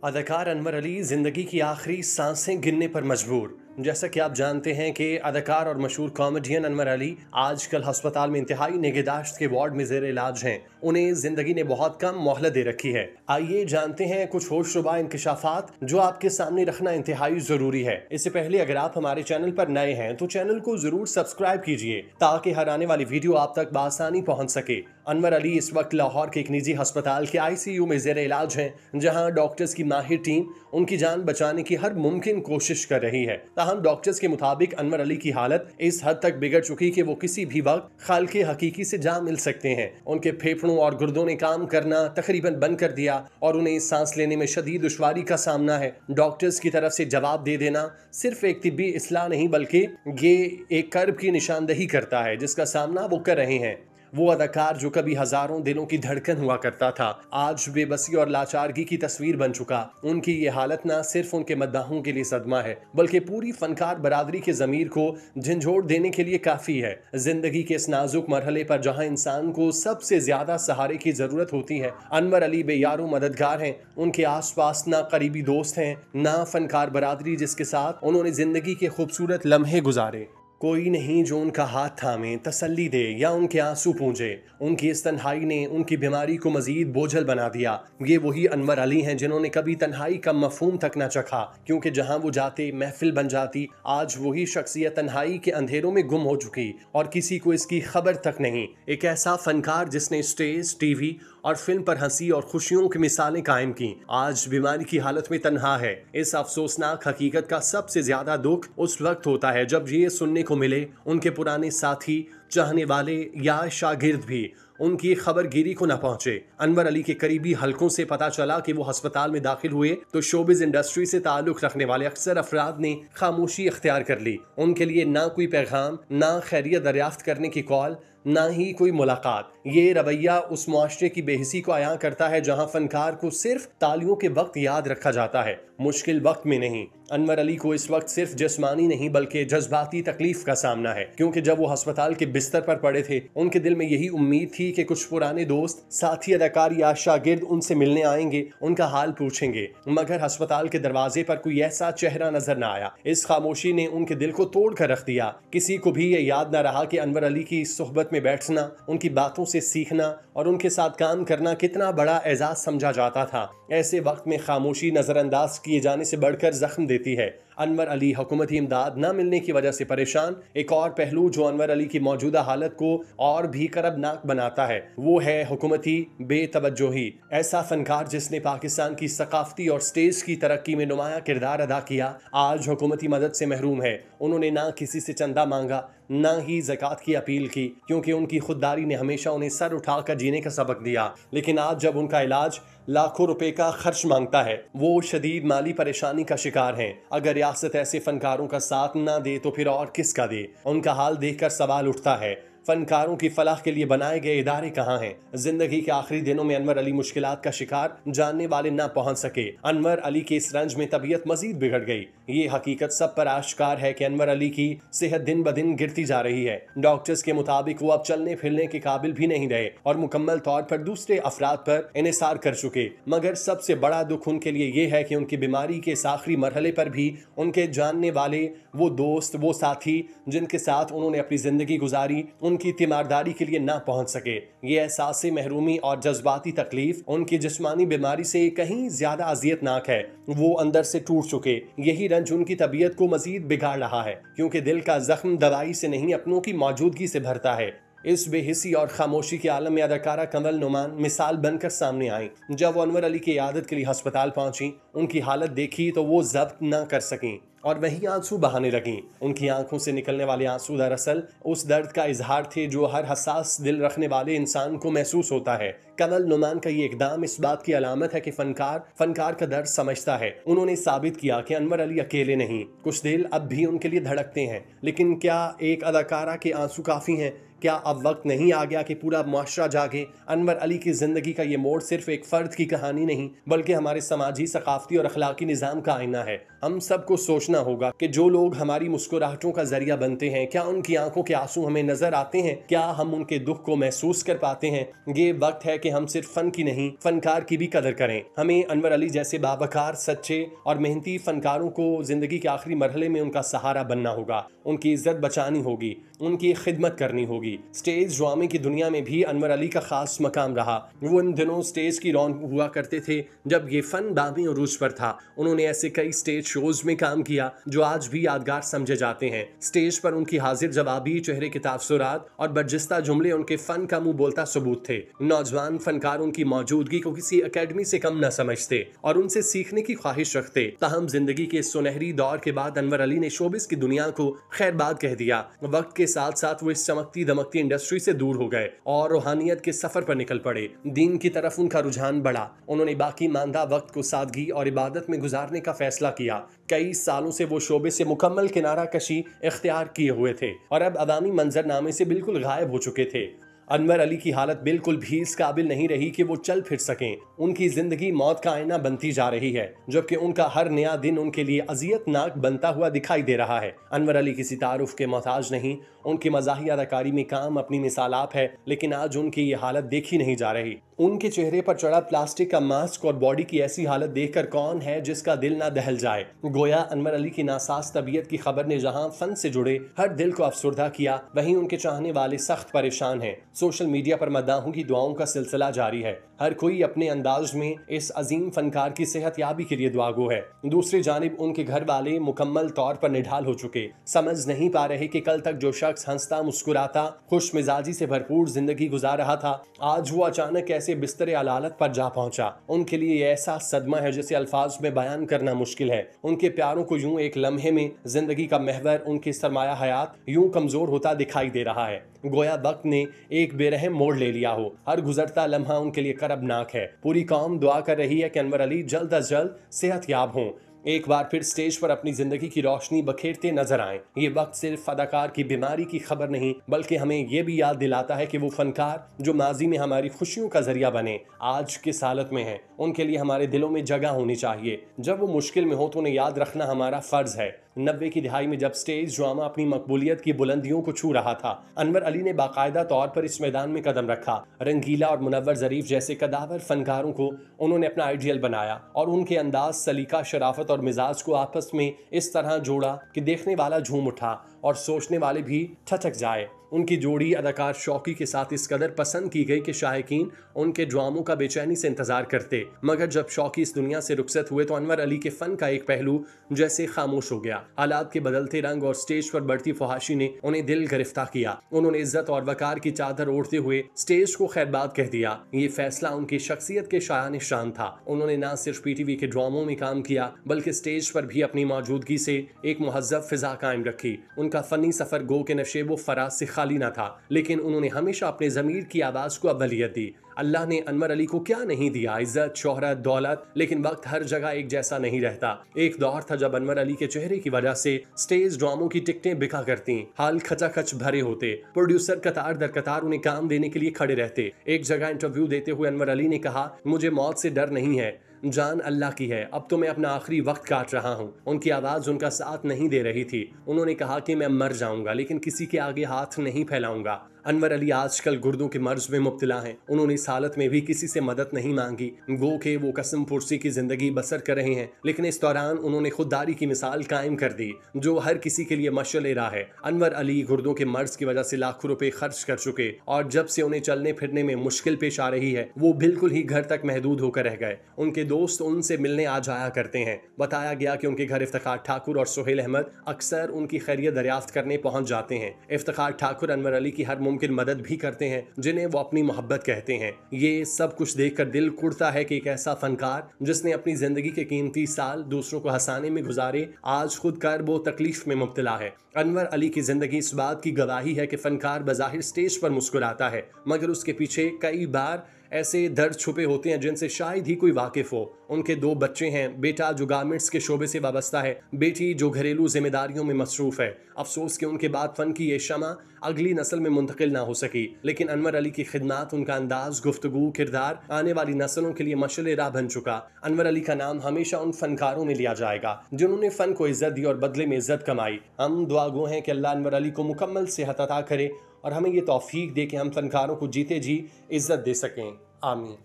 अदाकार अनवर अली जिंदगी की आखिरी सांसें गिनने पर मजबूर। जैसा कि आप जानते हैं कि अदाकार और मशहूर कॉमेडियन अनवर अली आजकल अस्पताल में इंतहाई निगहदाश्त के वार्ड में जेर इलाज हैं। उन्हें जिंदगी ने बहुत कम मोहलत दे रखी है। आइए जानते हैं कुछ होशरुबा इंकशाफात जो आपके सामने रखना इंतहाई जरूरी है। इससे पहले अगर आप हमारे चैनल पर नए हैं तो चैनल को जरूर सब्सक्राइब कीजिए ताकि हर आने वाली वीडियो आप तक बासानी पहुंच सके। अनवर अली इस वक्त लाहौर के एक निजी अस्पताल के ICU में जेर इलाज हैं, जहां डॉक्टर्स की माहिर टीम उनकी जान बचाने की हर मुमकिन कोशिश कर रही है। ताहम डॉक्टर्स के मुताबिक अनवर अली की हालत इस हद तक बिगड़ चुकी कि वो किसी भी वक्त खालके हकीकी से जा मिल सकते हैं। उनके फेफड़ों और गुर्दों ने काम करना तकरीबन बंद कर दिया और उन्हें सांस लेने में शदीद दुश्वारी का सामना है। डॉक्टर्स की तरफ से जवाब दे देना सिर्फ एक तिब्बी इस्लाह नहीं बल्कि ये एक कर्ब की निशानदही करता है जिसका सामना वो कर रहे हैं। वो अदाकार जो कभी हजारों दिलों की धड़कन हुआ करता था, आज बेबसी और लाचारगी की तस्वीर बन चुका। उनकी ये हालत ना सिर्फ उनके मद्दाहों के लिए सदमा है बल्कि पूरी फनकार बरादरी के जमीर को झंझोड़ देने के लिए काफी है। जिंदगी के इस नाजुक मरहले पर जहां इंसान को सबसे ज्यादा सहारे की जरूरत होती है, अनवर अली बेयारो मददगार हैं। उनके आसपास ना करीबी दोस्त हैं, ना फनकार बरादरी जिसके साथ उन्होंने जिंदगी के खूबसूरत लम्हे गुजारे। कोई नहीं जो उनका हाथ थामे, तसल्ली दे या उनके आंसू पूंजे। उनकी इस तन्हाई ने उनकी बीमारी को मजीद बोझल बना दिया। ये वही अनवर अली हैं जिन्होंने कभी तन्हाई का मफहूम तक न चखा, क्योंकि जहां वो जाते महफिल बन जाती। आज वही शख्सियत तन्हाई के अंधेरों में गुम हो चुकी और किसी को इसकी खबर तक नहीं। एक ऐसा फनकार जिसने स्टेज, TV और फिल्म पर हंसी और खुशियों की मिसालें कायम की, आज बीमारी की हालत में तन्हा है। इस अफसोसनाक हकीकत का सबसे ज्यादा दुख उस वक्त होता है जब ये सुनने को मिले उनके पुराने साथी, चाहने वाले या शागिर्द भी उनकी खबरगिरी को न पहुंचे। अनवर अली के करीबी हलकों से पता चला कि वो अस्पताल में दाखिल हुए तो शोबिज इंडस्ट्री से ताल्लुक रखने वाले अक्सर अफराद ने खामोशी इख्तियार कर ली। उनके लिए ना कोई पैगाम, ना खैरियत दरियाफ्त करने की कॉल, ना ही कोई मुलाकात। ये रवैया उस मुआशरे की बेहिसी को अयां करता है जहां फनकार को सिर्फ तालियों के वक्त याद रखा जाता है, मुश्किल वक्त में नहीं। अनवर अली को इस वक्त सिर्फ जिस्मानी नहीं बल्कि जज्बाती तकलीफ का सामना है, क्योंकि जब वो अस्पताल के बिस्तर पर पड़े थे उनके दिल में यही उम्मीद थी कि कुछ पुराने दोस्त, साथी अदाकार या शागिर्द उनसे मिलने आएंगे, उनका हाल पूछेंगे। मगर अस्पताल के दरवाजे पर कोई ऐसा चेहरा नजर न आया। इस खामोशी ने उनके दिल को तोड़ कर रख दिया। किसी को भी ये याद न रहा कि अनवर अली की सोहबत में बैठना, उनकी बातों से सीखना और उनके साथ काम करना कितना बड़ा एजाज समझा जाता था। ऐसे वक्त में खामोशी नजरअंदाज किए जाने से बढ़कर जख्म देती है। अनवर अली हुकूमती इमदाद न मिलने की वजह से परेशान। एक और पहलू जो अनवर अली की मौजूदा हालत को और भी करबनाक बनाता है वो है हुकूमती बेतवज्जोही। ऐसा फनकार जिसने पाकिस्तान की सकाफती और स्टेज की तरक्की में नुमाया किरदार अदा किया, आज हुकूमती मदद से महरूम है। उन्होंने ना किसी से चंदा मांगा, ना ही ज़कात की अपील की, क्योंकि उनकी खुददारी ने हमेशा उन्हें सर उठाकर जीने का सबक दिया। लेकिन आज जब उनका इलाज लाखों रुपए का खर्च मांगता है, वो शदीद माली परेशानी का शिकार हैं। अगर रियासत ऐसे फनकारों का साथ ना दे तो फिर और किसका दे? उनका हाल देखकर सवाल उठता है, फनकारों की फलाह के लिए बनाए गए इदारे कहाँ हैं? जिंदगी के आखिरी दिनों में अनवर अली मुश्किलात का शिकार, जानने वाले ना पहुंच सके। अनवर अली के इस रंज में तबीयत मजीद बिगड़ गई। ये हकीकत सब पर आश्कार है कि अनवर अली की सेहत दिन ब दिन गिरती जा रही है। डॉक्टर्स के मुताबिक वो अब चलने फिरने के काबिल भी नहीं रहे और मुकम्मल तौर पर दूसरे अफराद पर इन्हिसार कर चुके। मगर सबसे बड़ा दुख उनके लिए ये है कि उनकी बीमारी के इस आखिरी मरहले पर भी उनके जानने वाले, वो दोस्त, वो साथी जिनके साथ उन्होंने अपनी जिंदगी गुजारी, उनकी तीमारदारी के लिए ना पहुंच सके। ये एहसास महरूमी और जज्बाती तकलीफ उनकी जिस्मानी बीमारी से कहीं ज्यादा अजियतनाक है। वो अंदर से टूट चुके। यही रंज उनकी तबीयत को मजीद बिगाड़ रहा है, क्योंकि दिल का जख्म दवाई से नहीं अपनों की मौजूदगी से भरता है। इस बेहिसी और खामोशी के आलम में अदाकारा कमल नुमान मिसाल बनकर सामने आई। जब वो अनवर अली की इयादत के लिए अस्पताल पहुंची, उनकी हालत देखी तो वो जब्त न कर सकी और वही आंसू बहाने लगी। उनकी आंखों से निकलने वाले आंसू दरअसल उस दर्द का इजहार थे जो हर हसास दिल रखने वाले इंसान को महसूस होता है। कमल नुमान का ये इकदाम इस बात की अलामत है कि फनकार का दर्द समझता है। उन्होंने साबित किया कि अनवर अली अकेले नहीं, कुछ दिल अब भी उनके लिए धड़कते हैं। लेकिन क्या एक अदाकारा के आंसू काफी हैं? क्या अब वक्त नहीं आ गया कि पूरा मुआशरा जागे? अनवर अली की जिंदगी का ये मोड़ सिर्फ एक फर्द की कहानी नहीं, बल्कि हमारे समाजी, सकाफती और अखलाकी निज़ाम का आईना है। हम सबको सोचना होगा कि जो लोग हमारी मुस्कुराहटों का जरिया बनते हैं, क्या उनकी आंखों के आंसू हमें नजर आते हैं? क्या हम उनके दुख को महसूस कर पाते हैं? ये वक्त है कि हम सिर्फ फन की नहीं, फनकार की भी कदर करें। हमें अनवर अली जैसे बावकार, सच्चे और मेहनती फनकारों को जिंदगी के आखिरी मरहले में उनका सहारा बनना होगा, उनकी इज्जत बचानी होगी, उनकी खिदमत करनी होगी। स्टेज ड्रामे की दुनिया में भी अनवर अली का खास मकाम रहा। वो इन दिनों स्टेज की रौनक हुआ करते थे जब ये फन दामी उरूज पर था। उन्होंने ऐसे कई स्टेज शोज में काम किया जो आज भी यादगार समझे जाते हैं। स्टेज पर उनकी हाजिर जवाबी, चेहरे के तासुरात और बर्जिस्ता जुमले उनके फन का मुंह बोलता सबूत थे। नौजवान फनकार उनकी मौजूदगी को किसी अकेडमी से कम न समझते और उनसे सीखने की ख्वाहिश रखते। ताहम जिंदगी के इस सुनहरी दौर के बाद अनवर अली ने शोबिस की दुनिया को खैरबाद कह दिया। वक्त के साथ साथ वो इस चमकती दमकती इंडस्ट्री से दूर हो गए और रूहानियत के सफर पर निकल पड़े। दीन की तरफ उनका रुझान बढ़ा। उन्होंने बाकी मानदा वक्त को सादगी और इबादत में गुजारने का फैसला किया। कई सालों से वो शोबे से मुकम्मल किनारा कशी इख्तियार किए हुए थे और अब अवामी मंजरनामे से बिल्कुल गायब हो चुके थे। अनवर अली की हालत बिल्कुल भी इस काबिल नहीं रही कि वो चल फिर सकें। उनकी जिंदगी मौत का आईना बनती जा रही है, जबकि उनका हर नया दिन उनके लिए अजियतनाक बनता हुआ दिखाई दे रहा है। अनवर अली किसी तारुफ के मोहताज नहीं, उनकी मज़ाही अदाकारी में काम अपनी मिसाल आप है, लेकिन आज उनकी ये हालत देखी नहीं जा रही। उनके चेहरे पर चढ़ा प्लास्टिक का मास्क और बॉडी की ऐसी हालत देखकर कौन है जिसका दिल ना दहल जाए। गोया अनवर अली की नासाज तबीयत की खबर ने जहां फन से जुड़े हर दिल को अफसुर्दा किया, वहीं उनके चाहने वाले सख्त परेशान हैं। सोशल मीडिया पर मद्दाहों की दुआओं का सिलसिला जारी है। हर कोई अपने अंदाज में इस अजीम फनकार की सेहत याबी के लिए दुआगो है। दूसरी जानिब उनके घर वाले मुकम्मल तौर पर निढाल हो चुके, समझ नहीं पा रहे कि कल तक जो शख्स हंसता, मुस्कुराता, खुश मिजाजी से भरपूर जिंदगी गुजार रहा था, आज वो अचानक कैसे बिस्तर अलालत पर जा पहुंचा। उनके लिए ऐसा सदमा है जिसे अल्फाज में बयान करना मुश्किल है। उनके प्यारों को यूं एक लम्हे में जिंदगी का महवर, उनकी सरमाया हयात यूं कमजोर होता दिखाई दे रहा है। गोया वक्त ने एक बेरहम मोड़ ले लिया हो। हर गुजरता लम्हा उनके लिए करबनाक है। पूरी कौम दुआ कर रही है कि अनवर अली जल्द अज जल्द सेहत याब हों, एक बार फिर स्टेज पर अपनी जिंदगी की रोशनी बखेरते नजर आएं। ये वक्त सिर्फ अदाकार की बीमारी की खबर नहीं, बल्कि हमें ये भी याद दिलाता है कि वो फनकार जो माजी में हमारी खुशियों का जरिया बने, आज किस हालत में हैं। उनके लिए हमारे दिलों में जगह होनी चाहिए। जब वो मुश्किल में हो तो उन्हें याद रखना हमारा फर्ज है। 90 की दिहाई में जब स्टेज ड्रामा अपनी मकबूलियत की बुलंदियों को छू रहा था, अनवर अली ने बाकायदा तौर पर इस मैदान में कदम रखा। रंगीला और मुनव्वर ज़रीफ जैसे कदावर फनकारों को उन्होंने अपना आइडियल बनाया और उनके अंदाज, सलीका, शराफत और मिजाज को आपस में इस तरह जोड़ा कि देखने वाला झूम उठा और सोचने वाले भी ठठक जाए। उनकी जोड़ी अदाकार शौकी के साथ इस कदर पसंद की गई कि शायकीन उनके ड्रामों का बेचैनी से इंतजार करते। मगर जब शौकी इस दुनिया से रुखसत हुए तो अनवर अली के फन का एक पहलू जैसे खामोश हो गया। हालात के बदलते रंग और स्टेज पर बढ़ती फहाशी ने उन्हें दिल गिरफ्तार किया। उन्होंने इज्जत और वकार की चादर ओढ़ते हुए स्टेज को खैरबाद कह दिया। ये फैसला उनकी शख्सियत के शायान शान था। उन्होंने न सिर्फ पीटीवी के ड्रामों में काम किया, बल्कि स्टेज पर भी अपनी मौजूदगी से एक मुहज्जब फिजा कायम रखी। उनका फनी सफर गो के नशेबो फराज से खाली ना था, लेकिन उन्होंने हमेशा अपने ज़मीर की आवाज़ को अव्वलियत दी। अल्लाह ने अनवर अली को क्या नहीं दिया, इज्जत, शोहरत, दौलत, लेकिन वक्त हर जगह एक जैसा नहीं रहता। एक दौर था जब अनवर अली के चेहरे की वजह से स्टेज ड्रामों की टिकटें बिका करती, हाल खचाखच भरे होते, प्रोड्यूसर कतार दर कतार उन्हें काम देने के लिए खड़े रहते। एक जगह इंटरव्यू देते हुए अनवर अली ने कहा, मुझे मौत से डर नहीं है, जान अल्लाह की है, अब तो मैं अपना आखिरी वक्त काट रहा हूँ। उनकी आवाज़ उनका साथ नहीं दे रही थी। उन्होंने कहा कि मैं मर जाऊंगा, लेकिन किसी के आगे हाथ नहीं फैलाऊंगा। अनवर अली आजकल गुर्दों के मर्ज में मुब्तला हैं। उन्होंने इस हालत में भी किसी से मदद नहीं मांगी। गो के वो कसम पुरसी की जिंदगी बसर कर रहे हैं, लेकिन इस दौरान उन्होंने खुददारी की मिसाल कायम कर दी जो हर किसी के लिए मशअल राह है। अनवर अली गुर्दों के मर्ज की वजह से लाखों रुपए खर्च कर चुके और जब से उन्हें चलने फिरने में मुश्किल पेश आ रही है, वो बिल्कुल ही घर तक महदूद होकर रह गए। उनके दोस्त उनसे मिलने आ जाया करते हैं। बताया गया कि उनके घर इफ्तिखार ठाकुर और सुहेल अहमद अक्सर उनकी खैरियत दरियाफ्त करने पहुंच जाते हैं। इफ्तिखार ठाकुर अनवर अली की हर मुमकिन मदद भी करते हैं, जिन्हें वो अपनी मोहब्बत कहते हैं। ये सब कुछ देखकर दिल कुड़ता है कि एक ऐसा फनकार जिसने अपनी जिंदगी के कीमती साल दूसरों को हंसाने में गुजारे, आज खुद कर्ब व तकलीफ में मुब्तला है। अनवर अली की जिंदगी इस बात की गवाही है कि फनकार बज़ाहिर स्टेज पर मुस्कुराता है, मगर उसके पीछे कई बार ऐसे दर्द छुपे होते हैं जिनसे शायद ही कोई वाकिफ हो। उनके 2 बच्चे हैं, बेटा जो गारमेंट्स के शोबे से वाबस्ता है, बेटी जो घरेलू जिम्मेदारियों में मसरूफ है। अफसोस कि उनके बाद फन की ये शमा अगली नस्ल में मुंतकिल ना हो सकी, लेकिन अनवर अली की खिदमत, उनका अंदाज, गुफ्तगू, किरदार आने वाली नस्लों के लिए मशअल राह बन चुका। अनवर अली का नाम हमेशा उन फनकारों में लिया जाएगा जिन्होंने फन को इज्जत दी और बदले में इज्जत कमाई। हम दुआगो हैं कि अल्लाह अनवर अली को मुकम्मल सेहत अता करे और हमें ये तौफीक दे कि हम फनकारों को जीते जी इज्जत दे सकें। आमीन।